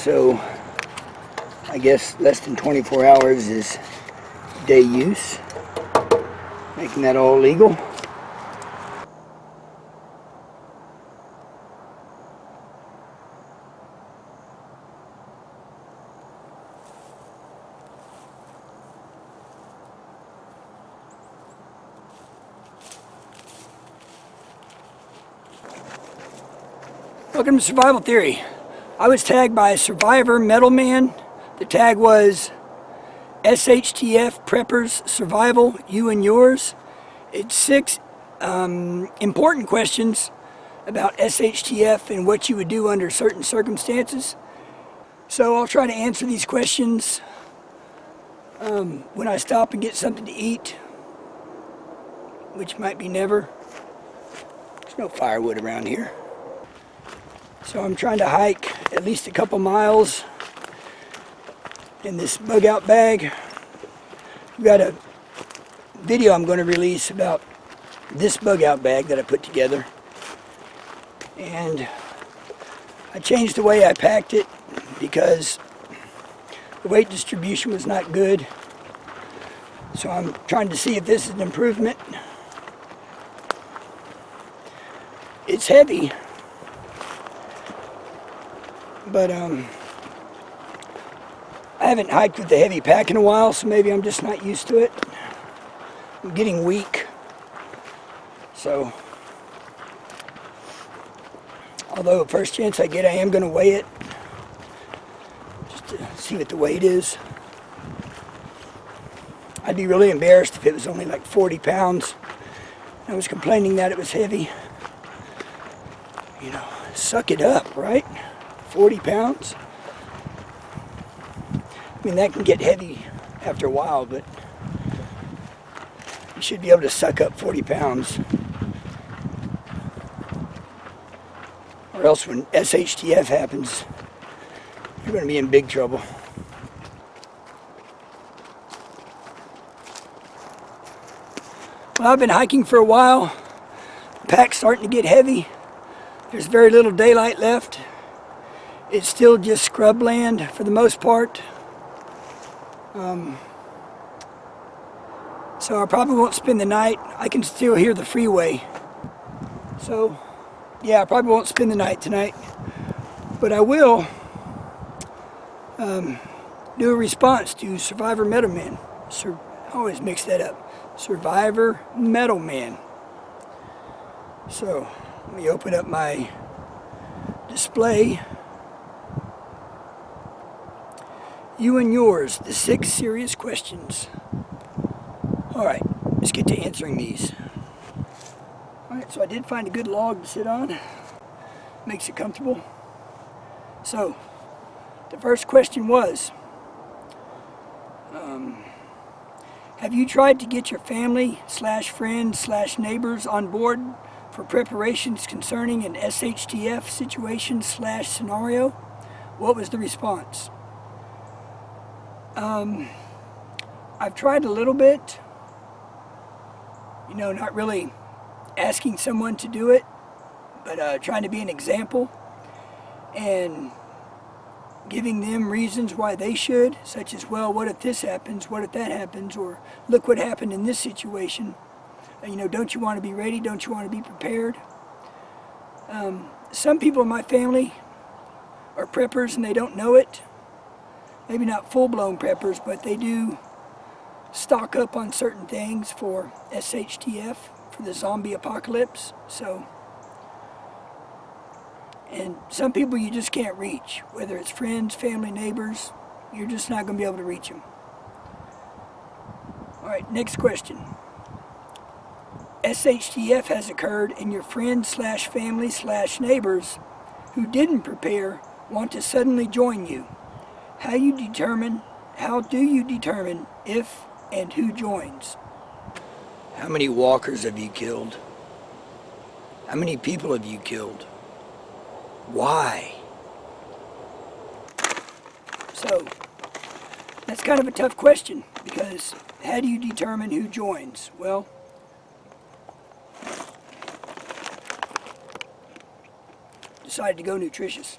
so I guess less than 24 hours is day use, making that all legal. Welcome to Survival Theory. I was tagged by Survivormetalman. The tag was SHTF Preppers Survival, You and Yours. It's 6 important questions about SHTF and what you would do under certain circumstances. So I'll try to answer these questions when I stop and get something to eat, which might be never. There's no firewood around here. So I'm trying to hike at least a couple miles in this bug out bag. We've got a video I'm going to release about this bug out bag that I put together. And I changed the way I packed it because the weight distribution was not good. So I'm trying to see if this is an improvement. It's heavy. But I haven't hiked with the heavy pack in a while, so maybe I'm just not used to it. I'm getting weak. So, although first chance I get, I am going to weigh it. Just to see what the weight is. I'd be really embarrassed if it was only like 40 pounds. I was complaining that it was heavy. You know, suck it up, right? 40 pounds. I mean, that can get heavy after a while, but you should be able to suck up 40 pounds. Or else when SHTF happens, you're going to be in big trouble. Well, I've been hiking for a while. The pack's starting to get heavy. There's very little daylight left. It's still just scrubland for the most part. So I probably won't spend the night. I can still hear the freeway. So, yeah, I probably won't spend the night tonight. But I will do a response to Survivormetalman. I always mix that up. Survivormetalman. So, let me open up my display. You and Yours, the 6 serious questions. Alright, let's get to answering these. Alright, so I did find a good log to sit on. Makes it comfortable. So, the first question was, have you tried to get your family / friends / neighbors on board for preparations concerning an SHTF situation / scenario? What was the response? I've tried a little bit, you know, not really asking someone to do it, but trying to be an example and giving them reasons why they should, such as, well, what if this happens, what if that happens, or look what happened in this situation. You know, don't you want to be ready, don't you want to be prepared? Some people in my family are preppers and they don't know it. Maybe not full-blown preppers, but they do stock up on certain things for SHTF, for the zombie apocalypse. So, and some people you just can't reach, whether it's friends, family, neighbors, you're just not going to be able to reach them. Alright, next question. SHTF has occurred and your friends / family / neighbors who didn't prepare want to suddenly join you. How do you determine if and who joins? How many walkers have you killed? How many people have you killed? Why? So, that's kind of a tough question, because how do you determine who joins? Well, decided to go nutritious.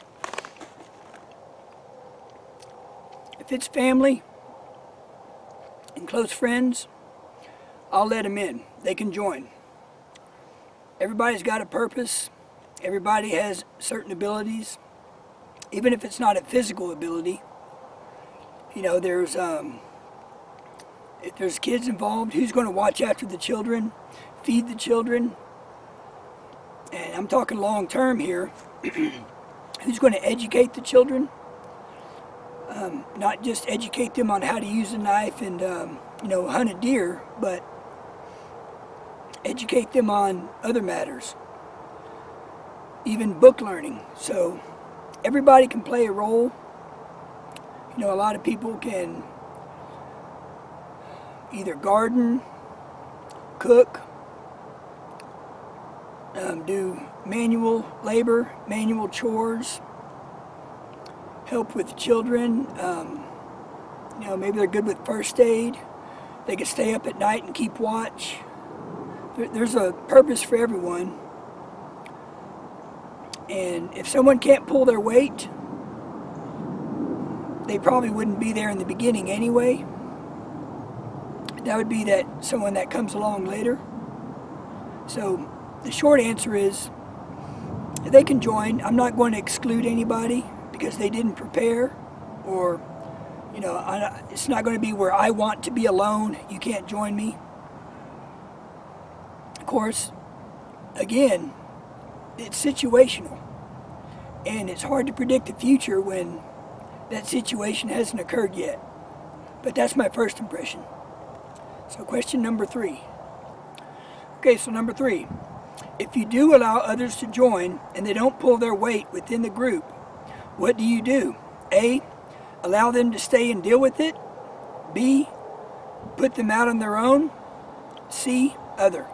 If it's family and close friends, I'll let them in. They can join. Everybody's got a purpose. Everybody has certain abilities, even if it's not a physical ability. You know, if there's kids involved, who's going to watch after the children, feed the children? And I'm talking long term here. Who's going to educate the children? Not just educate them on how to use a knife and, hunt a deer, but educate them on other matters, even book learning. So everybody can play a role. You know, a lot of people can either garden, cook, do manual labor, manual chores, help with children. Maybe they're good with first aid. They can stay up at night and keep watch. There's a purpose for everyone. And if someone can't pull their weight, they probably wouldn't be there in the beginning anyway. That would be someone that comes along later. So the short answer is they can join. I'm not going to exclude anybody because they didn't prepare, or it's not going to be where I want to be alone, you can't join me. Of course, again, it's situational, and it's hard to predict the future when that situation hasn't occurred yet. But that's my first impression. So question number 3. Okay, so number 3. If you do allow others to join and they don't pull their weight within the group, what do? A, allow them to stay and deal with it. B, put them out on their own. C, other.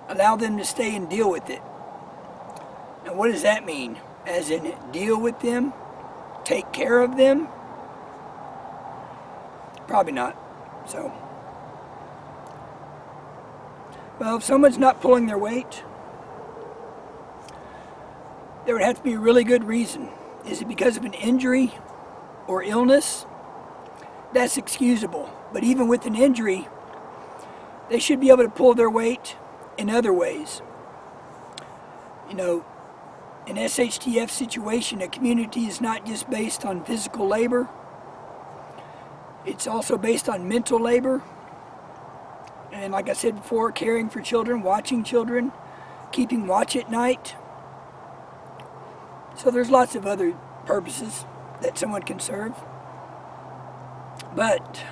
Allow them to stay and deal with it. Now what does that mean? As in deal with them? Take care of them? Probably not. So, well, if someone's not pulling their weight, there would have to be a really good reason. Is it because of an injury or illness? That's excusable. But even with an injury, they should be able to pull their weight in other ways. In SHTF situation, a community is not just based on physical labor. It's also based on mental labor. And like I said before, caring for children, watching children, keeping watch at night. So there's lots of other purposes that someone can serve. But,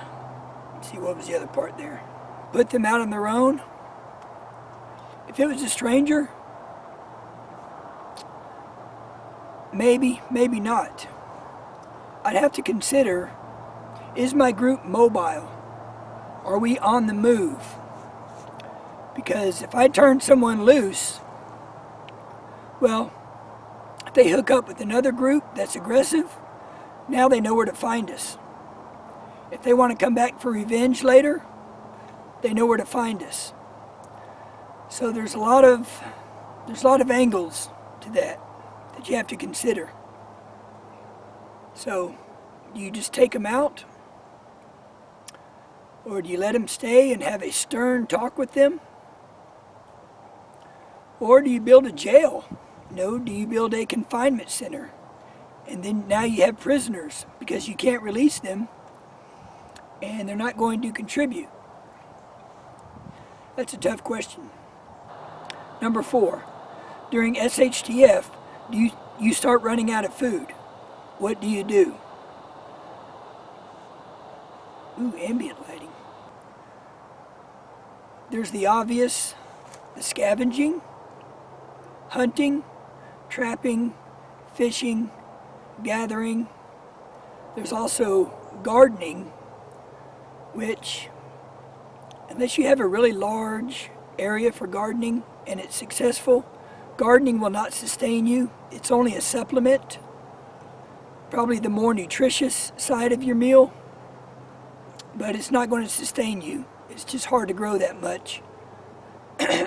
let's see, what was the other part there? Put them out on their own. If it was a stranger, maybe, maybe not. I'd have to consider, is my group mobile? Are we on the move? Because if I turn someone loose, well, if they hook up with another group that's aggressive, now they know where to find us. If they want to come back for revenge later, they know where to find us. So there's a lot of angles to that you have to consider. So, do you just take them out? Or do you let them stay and have a stern talk with them? Or do you build a jail? No, do you build a confinement center? And then now you have prisoners because you can't release them and they're not going to contribute. That's a tough question. Number 4, during SHTF, you start running out of food. What do? Ooh, ambient lighting. There's the obvious, the scavenging, hunting, trapping, fishing, gathering. There's also gardening, which, unless you have a really large area for gardening and it's successful, gardening will not sustain you. It's only a supplement, probably the more nutritious side of your meal, but it's not going to sustain you. It's just hard to grow that much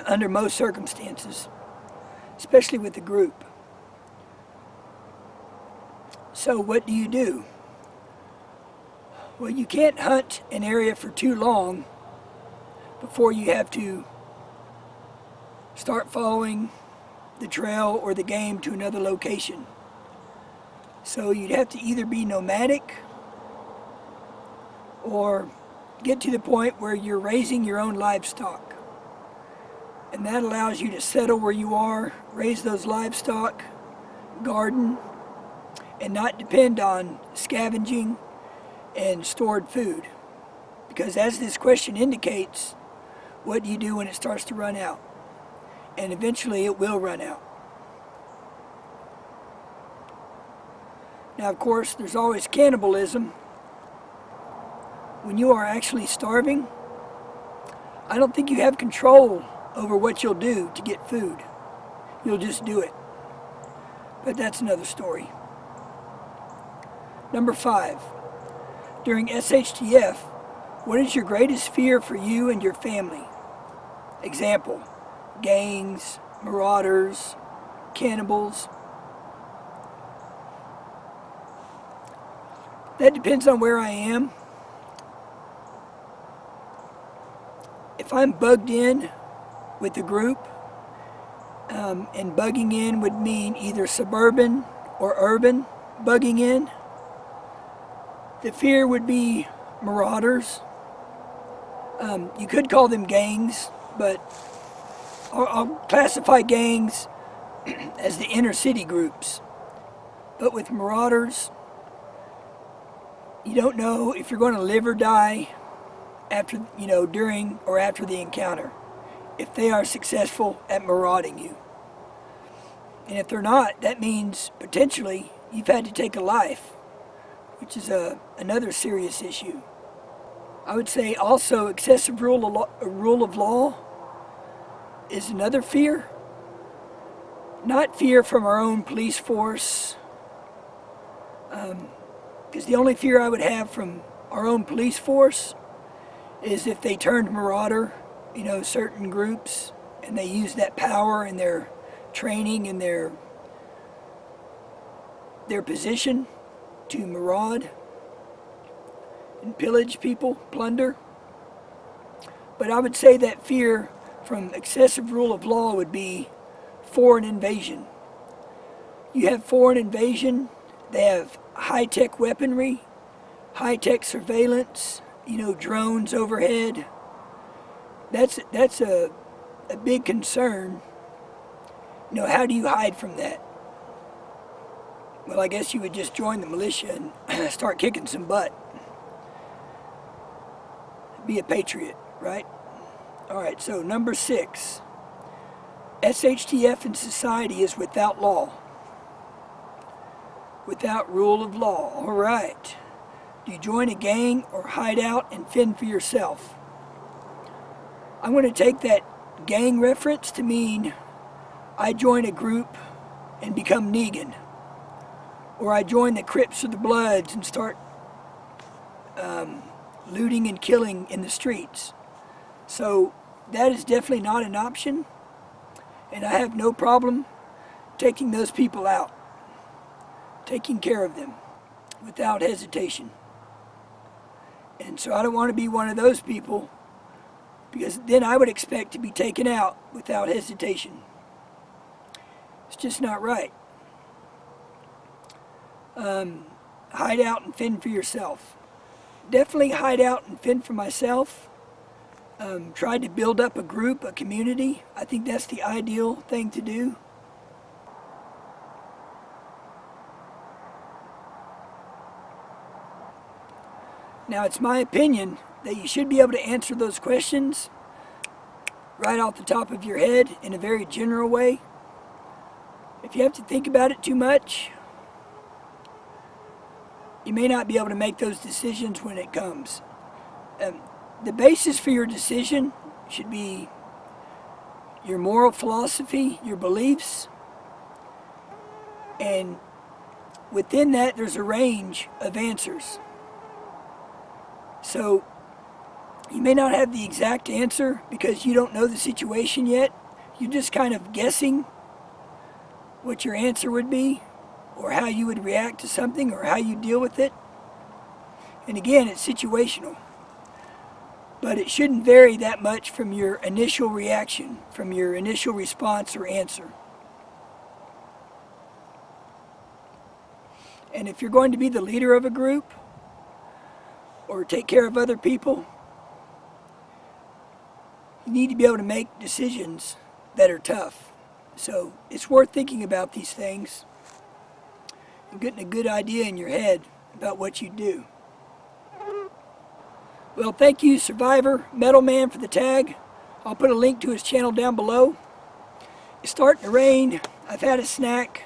under most circumstances, especially with the group. So what do? Well, you can't hunt an area for too long before you have to start following the trail or the game to another location. So you'd have to either be nomadic or get to the point where you're raising your own livestock. And that allows you to settle where you are, raise those livestock, garden, and not depend on scavenging and stored food. Because as this question indicates, what do you do when it starts to run out? And eventually it will run out. Now, of course, there's always cannibalism. When you are actually starving, I don't think you have control over what you'll do to get food. You'll just do it. But that's another story. Number 5. During SHTF, what is your greatest fear for you and your family? Example, gangs, marauders, cannibals. That depends on where I am. If I'm bugged in with the group, and bugging in would mean either suburban or urban bugging in, the fear would be marauders. You could call them gangs, but I'll classify gangs as the inner city groups. But with marauders, you don't know if you're going to live or die after, during or after the encounter, if they are successful at marauding you. And if they're not, that means potentially you've had to take a life, which is another serious issue. I would say also excessive rule of law is another fear. Not fear from our own police force, because the only fear I would have from our own police force is if they turned marauder, certain groups, and they use that power in their training and their position to maraud and pillage people, plunder. But I would say that fear from excessive rule of law would be foreign invasion. You have foreign invasion, they have high-tech weaponry, high-tech surveillance, drones overhead. That's a big concern. How do you hide from that? Well, I guess you would just join the militia and start kicking some butt. Be a patriot, right? All right, so number 6. SHTF in society is without law. Without rule of law. All right. Do you join a gang or hide out and fend for yourself? I'm going to take that gang reference to mean I join a group and become Negan. Or I join the Crips or the Bloods and start looting and killing in the streets. So that is definitely not an option. And I have no problem taking those people out. Taking care of them without hesitation. And so I don't want to be one of those people, because then I would expect to be taken out without hesitation. It's just not right. Hide out and fend for yourself. Definitely hide out and fend for myself. Tried to build up a group, a community. I think that's the ideal thing to do. Now, it's my opinion that you should be able to answer those questions right off the top of your head in a very general way. If you have to think about it too much, you may not be able to make those decisions when it comes. The basis for your decision should be your moral philosophy, your beliefs, and within that there's a range of answers. So you may not have the exact answer because you don't know the situation yet. You're just kind of guessing what your answer would be, or how you would react to something or how you deal with it. And again, it's situational. But it shouldn't vary that much from your initial reaction, from your initial response or answer. And if you're going to be the leader of a group or take care of other people, you need to be able to make decisions that are tough. So it's worth thinking about these things and getting a good idea in your head about what you do. Well, thank you, Survivormetalman, for the tag. I'll put a link to his channel down below. It's starting to rain. I've had a snack.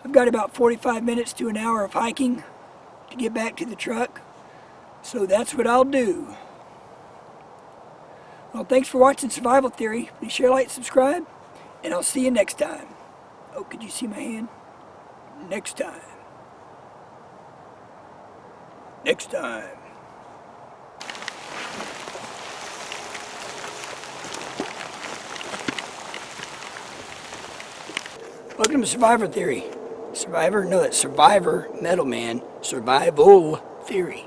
I've got about 45 minutes to an hour of hiking to get back to the truck. So that's what I'll do. Well, thanks for watching Survival Theory. Please share, like, subscribe, and I'll see you next time. Oh, could you see my hand? Next time. Next time. Welcome to Survivor Theory. Survivor? No, it's Survivormetalman. Survival Theory.